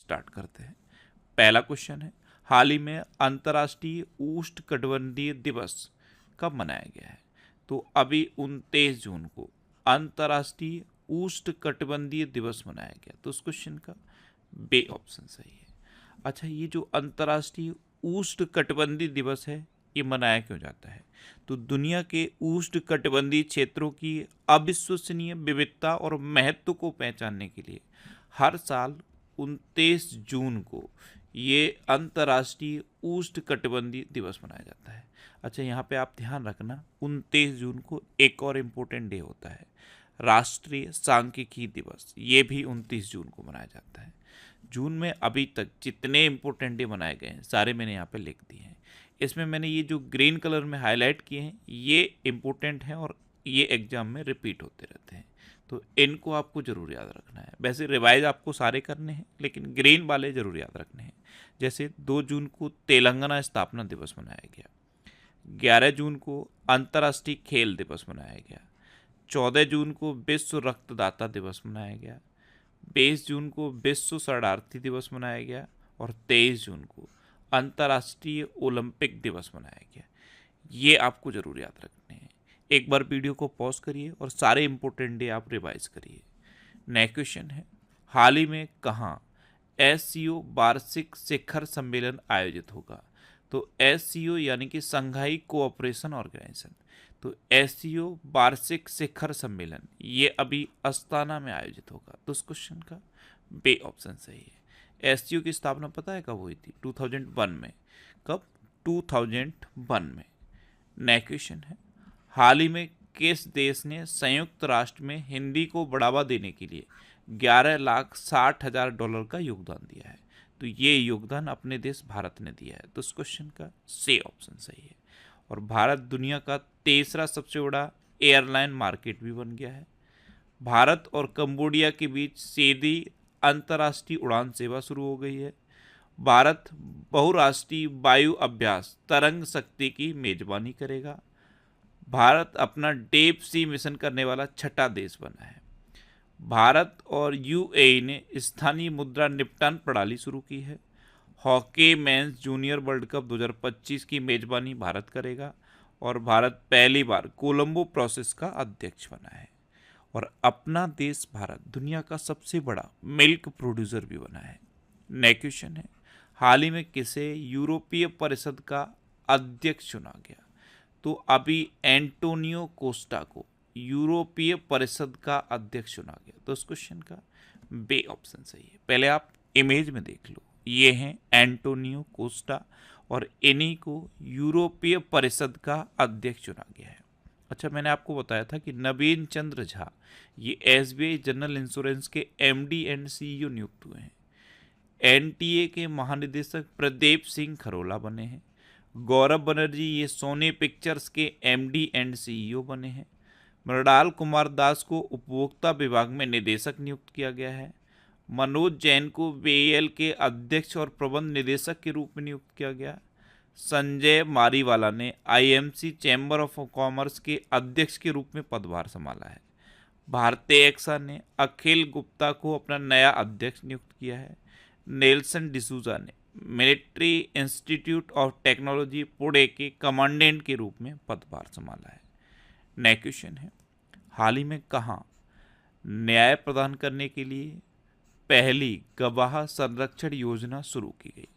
Start करते हैं। पहला क्वेश्चन है, हाल ही में अंतर्राष्ट्रीय उष्णकटिबंधीय दिवस कब मनाया गया है? तो अभी 29 जून को अंतर्राष्ट्रीय उष्णकटिबंधीय दिवस मनाया गया। तो उस क्वेश्चन का बे ऑप्शन सही है। अच्छा, ये जो अंतर्राष्ट्रीय उष्णकटिबंधीय दिवस है, ये मनाया क्यों जाता है? तो दुनिया के उष्णकटिबंधीय क्षेत्रों की अविश्वसनीय विविधता और महत्व को पहचानने के लिए हर साल 29 जून को ये अंतर्राष्ट्रीय उष्णकटिबंधीय दिवस मनाया जाता है। अच्छा, यहाँ पे आप ध्यान रखना, 29 जून को एक और इम्पोर्टेंट डे होता है, राष्ट्रीय सांख्यिकी दिवस। ये भी 29 जून को मनाया जाता है। जून में अभी तक जितने इम्पोर्टेंट डे मनाए गए हैं सारे मैंने यहाँ पे लिख दिए हैं। इसमें मैंने ये जो ग्रीन कलर में हाईलाइट किए हैं ये इम्पोर्टेंट हैं और ये एग्जाम में रिपीट होते रहते हैं, तो इनको आपको ज़रूर याद रखना है। वैसे रिवाइज आपको सारे करने हैं, लेकिन ग्रीन वाले ज़रूर याद रखने हैं। जैसे 2 जून को तेलंगाना स्थापना दिवस मनाया गया, 11 जून को अंतर्राष्ट्रीय खेल दिवस मनाया गया, 14 जून को विश्व रक्तदाता दिवस मनाया गया, 20 जून को विश्व शरणार्थी दिवस मनाया गया और 23 जून को अंतर्राष्ट्रीय ओलंपिक दिवस मनाया गया। ये आपको ज़रूर याद रखने हैं। एक बार वीडियो को पॉज करिए और सारे इंपॉर्टेंट डे आप रिवाइज करिए। नेक्स्ट क्वेश्चन है, हाल ही में कहाँ एससीओ वार्षिक शिखर सम्मेलन आयोजित होगा? तो एससीओ यानी कि संघाई कोऑपरेशन ऑर्गेनाइजेशन, तो एससीओ वार्षिक शिखर सम्मेलन ये अभी अस्ताना में आयोजित होगा। तो उस क्वेश्चन का बे ऑप्शन सही है। एससीओ की स्थापना पता है कब हुई थी? 2001 में। कब? 2001 में। नेक्स्ट क्वेश्चन है, हाल ही में किस देश ने संयुक्त राष्ट्र में हिंदी को बढ़ावा देने के लिए $11,60,000 का योगदान दिया है? तो ये योगदान अपने देश भारत ने दिया है। तो इस क्वेश्चन का सी ऑप्शन सही है। और भारत दुनिया का तीसरा सबसे बड़ा एयरलाइन मार्केट भी बन गया है। भारत और कंबोडिया के बीच सीधी अंतर्राष्ट्रीय उड़ान सेवा शुरू हो गई है। भारत बहुराष्ट्रीय वायु अभ्यास तरंग शक्ति की मेजबानी करेगा। भारत अपना डीप सी मिशन करने वाला छठा देश बना है। भारत और यूएई ने स्थानीय मुद्रा निपटान प्रणाली शुरू की है। Hockey mains junior world cup 2025 की मेजबानी भारत करेगा और भारत पहली बार कोलंबो प्रोसेस का अध्यक्ष बना है। और अपना देश भारत दुनिया का सबसे बड़ा मिल्क प्रोड्यूसर भी बना है। नेक्स्ट क्वेश्चन है, हाल ही में किसे यूरोपीय परिषद का अध्यक्ष चुना गया? तो अभी एंटोनियो कोस्टा को यूरोपीय परिषद का अध्यक्ष चुना गया। तो इस क्वेश्चन का बे ऑप्शन सही है। पहले आप इमेज में देख लो, ये हैं एंटोनियो कोस्टा और इन्हीं को यूरोपीय परिषद का अध्यक्ष चुना गया है। अच्छा, मैंने आपको बताया था कि नवीन चंद्र झा ये एसबीआई जनरल इंश्योरेंस के एमडी एंड सीईओ नियुक्त हुए हैं। एनटीए के महानिदेशक प्रदीप सिंह खरोला बने हैं। गौरव बनर्जी ये सोनी पिक्चर्स के एमडी एंड सीईओ बने हैं। मृणाल कुमार दास को उपभोक्ता विभाग में निदेशक नियुक्त किया गया है। मनोज जैन को बीएल के अध्यक्ष और प्रबंध निदेशक के रूप में नियुक्त किया गया। संजय मारीवाला ने आईएमसी चैम्बर ऑफ कॉमर्स के अध्यक्ष के रूप में पदभार संभाला है। भारतीय एक्सा ने अखिल गुप्ता को अपना नया अध्यक्ष नियुक्त किया है। नेल्सन डिसूजा ने military institute of technology Pune के कमांडेंट के रूप में पदभार संभाला है। नेक्स्ट क्वेश्चन है, हाल ही में कहाँ न्याय प्रदान करने के लिए पहली गवाह संरक्षण योजना शुरू की गई?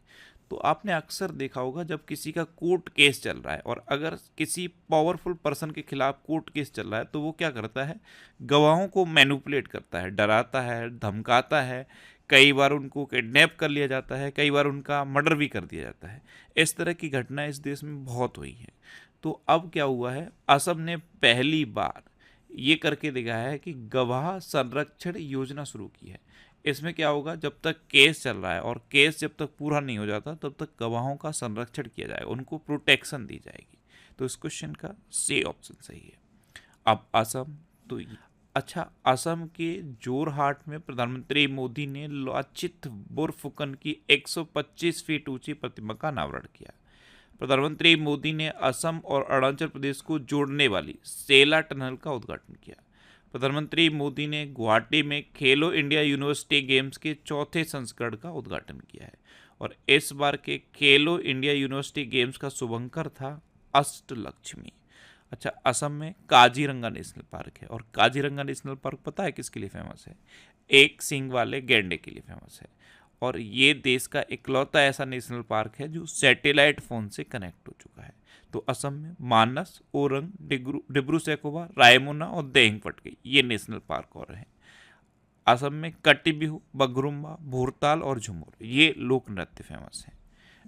तो आपने अक्सर देखा होगा जब किसी का कोर्ट केस चल रहा है और अगर किसी पावरफुल पर्सन के खिलाफ कोर्ट केस चल रहा है तो वो क्या करता है, गवाहों को मैनिपुलेट करता है, डराता है, धमकाता है। कई बार उनको किडनैप कर लिया जाता है, कई बार उनका मर्डर भी कर दिया जाता है। इस तरह की घटनाएं इस देश में बहुत हुई हैं। तो अब क्या हुआ है, असम ने पहली बार ये करके दिखाया है कि गवाह संरक्षण योजना शुरू की है। इसमें क्या होगा, जब तक केस चल रहा है और केस जब तक पूरा नहीं हो जाता तब तक गवाहों का संरक्षण किया जाएगा, उनको प्रोटेक्शन दी जाएगी। तो इस क्वेश्चन का सी ऑप्शन सही है। अब असम, तो अच्छा, असम के जोरहाट में प्रधानमंत्री मोदी ने लाचित बोरफुकन की 125 फीट ऊंची प्रतिमा का अनावरण किया। प्रधानमंत्री मोदी ने असम और अरुणाचल प्रदेश को जोड़ने वाली सेला टनल का उद्घाटन किया। प्रधानमंत्री मोदी ने गुवाहाटी में खेलो इंडिया यूनिवर्सिटी गेम्स के चौथे संस्करण का उद्घाटन किया है और इस बार के खेलो इंडिया यूनिवर्सिटी गेम्स का शुभंकर था अष्टलक्ष्मी। अच्छा, असम में काजीरंगा नेशनल पार्क है और काजीरंगा नेशनल पार्क पता है किसके लिए फेमस है? एक सींग वाले गैंडे के लिए फेमस है और ये देश का इकलौता ऐसा नेशनल पार्क है जो सैटेलाइट फोन से कनेक्ट हो चुका है। तो असम में मानस, ओरंग, डिब्रू सैखोवा, रायमोना और देहिंग पटकाई ये नेशनल पार्क और हैं। असम में कट्टी बिहू, बगरुम्बा, भूरताल और झुमर ये लोक नृत्य फेमस हैं।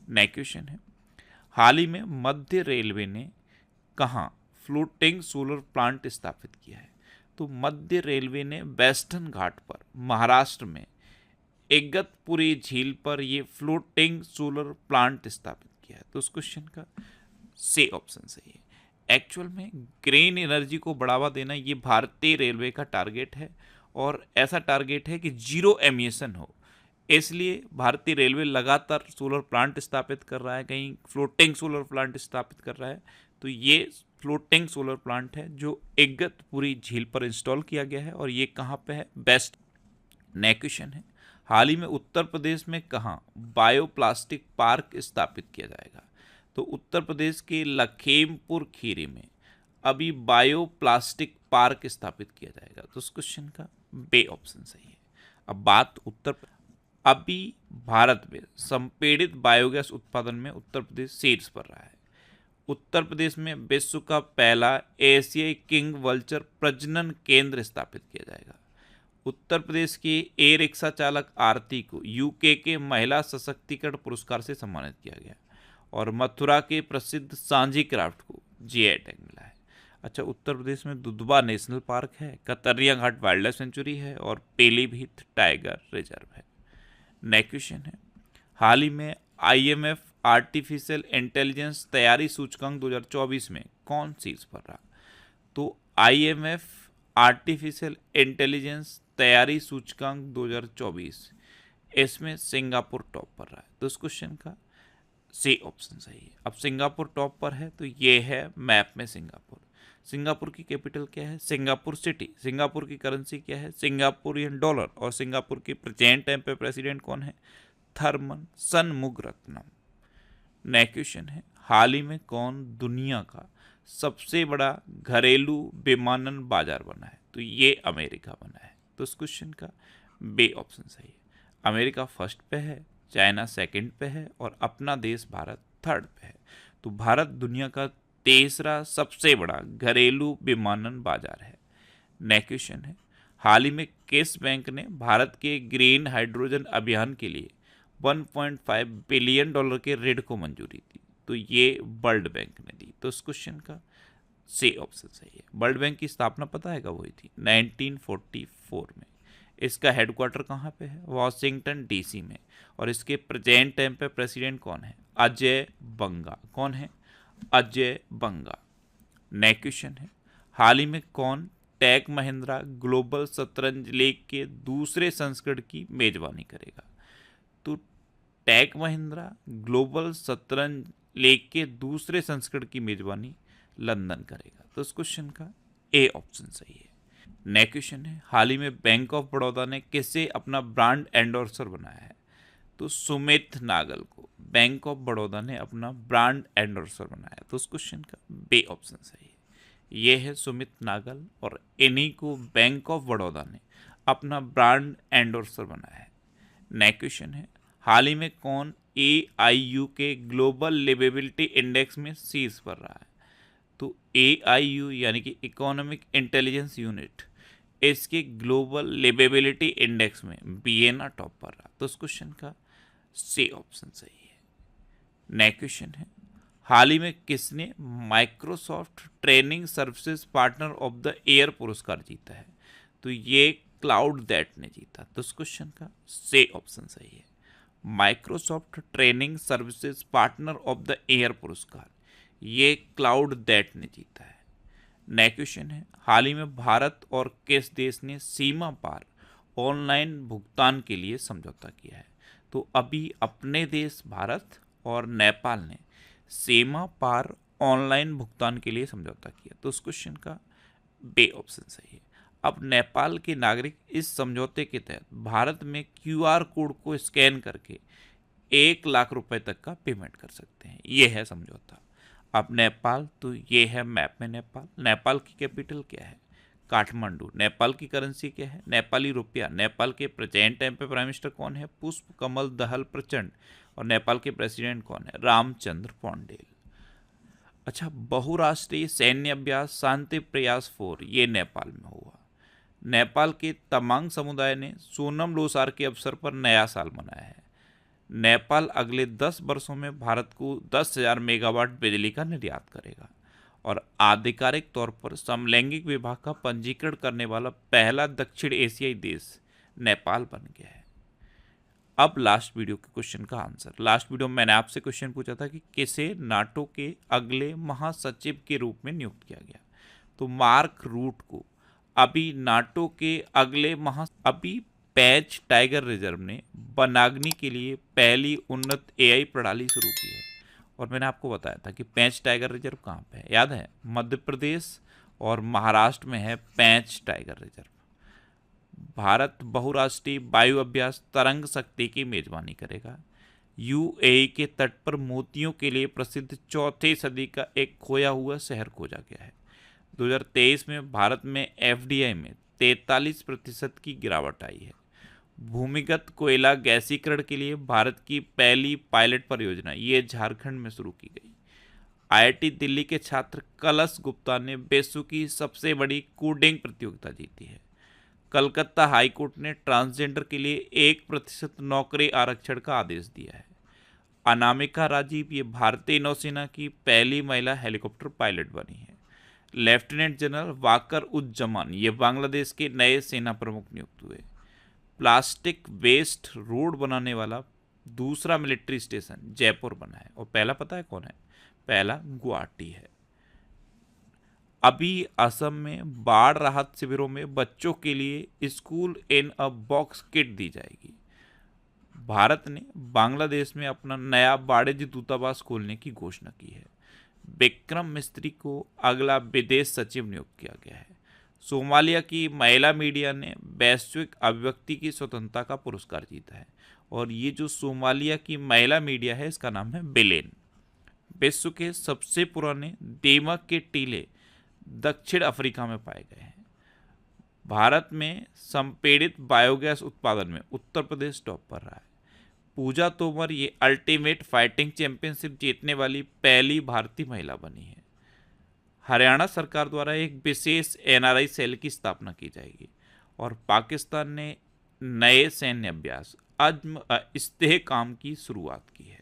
नेक्स्ट क्वेश्चन है, हाल ही में मध्य रेलवे ने कहाँ फ्लोटिंग सोलर प्लांट स्थापित किया है? तो मध्य रेलवे ने वेस्टर्न घाट पर महाराष्ट्र में इगतपुरी झील पर ये फ्लोटिंग सोलर प्लांट स्थापित किया है। तो उस क्वेश्चन का सी ऑप्शन सही है। एक्चुअल में ग्रीन एनर्जी को बढ़ावा देना ये भारतीय रेलवे का टारगेट है और ऐसा टारगेट है कि जीरो एमिशन हो, इसलिए भारतीय रेलवे लगातार सोलर प्लांट स्थापित कर रहा है, कहीं फ्लोटिंग सोलर प्लांट स्थापित कर रहा है। तो ये फ्लोटिंग सोलर प्लांट है जो इगतपुरी झील पर इंस्टॉल किया गया है और ये कहाँ पे है? बेस्ट। नेक्स्ट क्वेश्चन है, हाल ही में उत्तर प्रदेश में कहाँ बायोप्लास्टिक पार्क स्थापित किया जाएगा? तो उत्तर प्रदेश के लखीमपुर खीरी में अभी बायोप्लास्टिक पार्क स्थापित किया जाएगा। तो उस क्वेश्चन का बे ऑप्शन सही है। अब बात अभी भारत में संपीड़ित बायोगैस उत्पादन में उत्तर प्रदेश शीर्ष पर रहा है। उत्तर प्रदेश में विश्व का पहला एशियाई किंग वल्चर प्रजनन केंद्र स्थापित किया जाएगा। उत्तर प्रदेश के ई रिक्शा चालक आरती को यूके के महिला सशक्तिकरण पुरस्कार से सम्मानित किया गया और मथुरा के प्रसिद्ध सांझी क्राफ्ट को जीआई टैग मिला है। अच्छा, उत्तर प्रदेश में दुधवा नेशनल पार्क है, कतरिया घाट वाइल्ड लाइफ सेंचुरी है और पीलीभीत टाइगर रिजर्व है। नेक्स्ट क्वेश्चन है, हाल ही में आईएमएफ आर्टिफिशियल इंटेलिजेंस तैयारी सूचकांक 2024 में कौन शीर्ष पर रहा? तो आईएमएफ आर्टिफिशियल इंटेलिजेंस तैयारी सूचकांक 2024 इसमें सिंगापुर टॉप पर रहा है। तो इस क्वेश्चन का सी ऑप्शन सही है। अब सिंगापुर टॉप पर है तो ये है मैप में सिंगापुर। सिंगापुर की कैपिटल क्या है? Singapore city. सिंगापुर की करेंसी क्या है? Singaporean dollar. और सिंगापुर के प्रेजेंट टाइम पे प्रेसिडेंट कौन है? थर्मन सनमुगरत्नम। नेक्स्ट क्वेश्चन है, हाल ही में कौन दुनिया का सबसे बड़ा घरेलू विमानन बाजार बना है? तो ये अमेरिका बना है। तो इस क्वेश्चन का बे ऑप्शन सही है। अमेरिका फर्स्ट पे है, चाइना सेकंड पे है और अपना देश भारत थर्ड पे है। तो भारत दुनिया का तीसरा सबसे बड़ा घरेलू विमानन बाजार है। नेक्स्ट क्वेश्चन है, हाल ही में किस बैंक ने भारत के ग्रीन हाइड्रोजन अभियान के लिए 1.5 बिलियन डॉलर के ऋण को मंजूरी दी? तो ये वर्ल्ड बैंक ने दी। तो इस क्वेश्चन का सी ऑप्शन सही है। वर्ल्ड बैंक की स्थापना पता है कब हुई थी? 1944 में। इसका हेडक्वार्टर कहाँ पे है? वॉशिंगटन डीसी में। और इसके प्रेजेंट टाइम पे प्रेसिडेंट कौन है? अजय बंगा। कौन है? अजय बंगा। नेक्स्ट क्वेश्चन है, हाल ही में कौन टेक महिंद्रा ग्लोबल शतरंज लीग के दूसरे संस्करण की मेजबानी करेगा? तो टेक महिंद्रा ग्लोबल शतरंज लीग के दूसरे संस्करण की मेजबानी लंदन करेगा। तो इस क्वेश्चन का ए ऑप्शन सही है। नेक्स्ट क्वेश्चन है, हाल ही में बैंक ऑफ बड़ौदा ने किसे अपना ब्रांड एंडोर्सर बनाया है? तो सुमित नागल को बैंक ऑफ बड़ौदा ने अपना ब्रांड एंडोर्सर बनाया। तो उस क्वेश्चन का बे ऑप्शन सही है। ये है सुमित नागल और इन्हीं को बैंक ऑफ बड़ौदा ने अपना ब्रांड एंडोर्सर बनाया है। नेक्स्ट क्वेश्चन है, हाल ही में कौन AIU के ग्लोबल लिवेबिलिटी इंडेक्स में शीर्ष पर रहा है? तो AIU यानी कि इकोनॉमिक इंटेलिजेंस यूनिट, इसके ग्लोबल लिवेबिलिटी इंडेक्स में बीएना टॉप पर रहा। तो इस क्वेश्चन का सी ऑप्शन सही है। नेक्स्ट क्वेश्चन है, हाल ही में किसने Microsoft training services partner of the year पुरस्कार जीता है? तो ये क्लाउड दैट ने जीता। तो इस क्वेश्चन का सी ऑप्शन सही है। Microsoft training services partner of the year पुरस्कार ये क्लाउड दैट ने जीता है। नेक्स्ट क्वेश्चन है, हाल ही में भारत और किस देश ने सीमा पार ऑनलाइन भुगतान के लिए समझौता किया है? तो अभी अपने देश भारत और नेपाल ने सीमा पार ऑनलाइन भुगतान के लिए समझौता किया। तो उस क्वेश्चन का बे ऑप्शन सही है। अब नेपाल के नागरिक इस समझौते के तहत भारत में क्यूआर कोड को स्कैन करके 1 लाख रुपए तक का पेमेंट कर सकते हैं। ये है समझौता। अब नेपाल, तो ये है मैप में नेपाल। नेपाल की कैपिटल क्या है? काठमांडू। नेपाल की करेंसी क्या है? नेपाली रुपया। नेपाल के प्रेजेंट टाइम पे प्राइम मिनिस्टर कौन है? पुष्प कमल दहल प्रचंड। और नेपाल के प्रेसिडेंट कौन है? रामचंद्र पौंडेल। अच्छा, बहुराष्ट्रीय सैन्य अभ्यास शांति प्रयास 4 ये नेपाल में हुआ। नेपाल के तमांग समुदाय ने सोनम लोसार के अवसर पर नया साल मनाया है। नेपाल अगले 10 वर्षों में भारत को 10,000 मेगावाट बिजली का निर्यात करेगा और आधिकारिक तौर पर समलैंगिक विवाह का पंजीकरण करने वाला पहला दक्षिण एशियाई देश नेपाल बन गया है। अब लास्ट वीडियो के क्वेश्चन का आंसर। लास्ट वीडियो में मैंने आपसे क्वेश्चन पूछा था कि किसे नाटो के अगले महासचिव के रूप में नियुक्त किया गया, तो मार्क रूट को अभी नाटो के अगले अभी पैच टाइगर रिजर्व ने वनाग्नि के लिए पहली उन्नत एआई प्रणाली शुरू की है। और मैंने आपको बताया था कि पैंच टाइगर रिजर्व कहाँ पे है, याद है? मध्य प्रदेश और महाराष्ट्र में है पैंच टाइगर रिजर्व। भारत बहुराष्ट्रीय वायु अभ्यास तरंग शक्ति की मेजबानी करेगा। यूएई के तट पर मोतियों के लिए प्रसिद्ध चौथी सदी का एक खोया हुआ शहर खोजा गया है। 2023 में भारत में एफडीआई में 43% की गिरावट आई है। भूमिगत कोयला गैसीकरण के लिए भारत की पहली पायलट परियोजना ये झारखंड में शुरू की गई। आईआईटी दिल्ली के छात्र कलश गुप्ता ने विश्व की सबसे बड़ी कोडिंग प्रतियोगिता जीती है। कलकत्ता हाईकोर्ट ने ट्रांसजेंडर के लिए 1% नौकरी आरक्षण का आदेश दिया है। अनामिका राजीव ये भारतीय नौसेना की पहली महिला हेलीकॉप्टर पायलट बनी है। लेफ्टिनेंट जनरल वाकर उज्जमान ये बांग्लादेश के नए सेना प्रमुख नियुक्त हुए। प्लास्टिक वेस्ट रोड बनाने वाला दूसरा मिलिट्री स्टेशन जयपुर बना है। और पहला पता है कौन है? पहला गुवाहाटी है। अभी असम में बाढ़ राहत शिविरों में बच्चों के लिए school in a box kit दी जाएगी। भारत ने बांग्लादेश में अपना नया वाणिज्य दूतावास खोलने की घोषणा की है। विक्रम मिस्त्री को अगला विदेश सचिव नियुक्त किया गया है। सोमालिया की महिला मीडिया ने वैश्विक अभिव्यक्ति की स्वतंत्रता का पुरस्कार जीता है। और ये जो सोमालिया की महिला मीडिया है इसका नाम है बेलेन। विश्व के सबसे पुराने दीमक के टीले दक्षिण अफ्रीका में पाए गए हैं। भारत में संपीड़ित बायोगैस उत्पादन में उत्तर प्रदेश टॉप पर रहा है। पूजा तोमर ये अल्टीमेट फाइटिंग चैंपियनशिप जीतने वाली पहली भारतीय महिला बनी है। हरियाणा सरकार द्वारा एक विशेष एनआरआई सेल की स्थापना की जाएगी। और पाकिस्तान ने नए सैन्य अभ्यास अज़्म इस्तेहकाम की शुरुआत की है।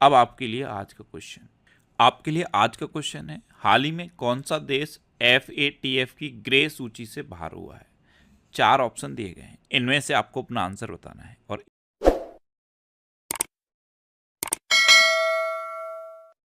अब आपके लिए आज का क्वेश्चन है, हाल ही में कौन सा देश FATF की ग्रे सूची से बाहर हुआ है? 4 ऑप्शन दिए गए हैं, इनमें से आपको अपना आंसर बताना है। और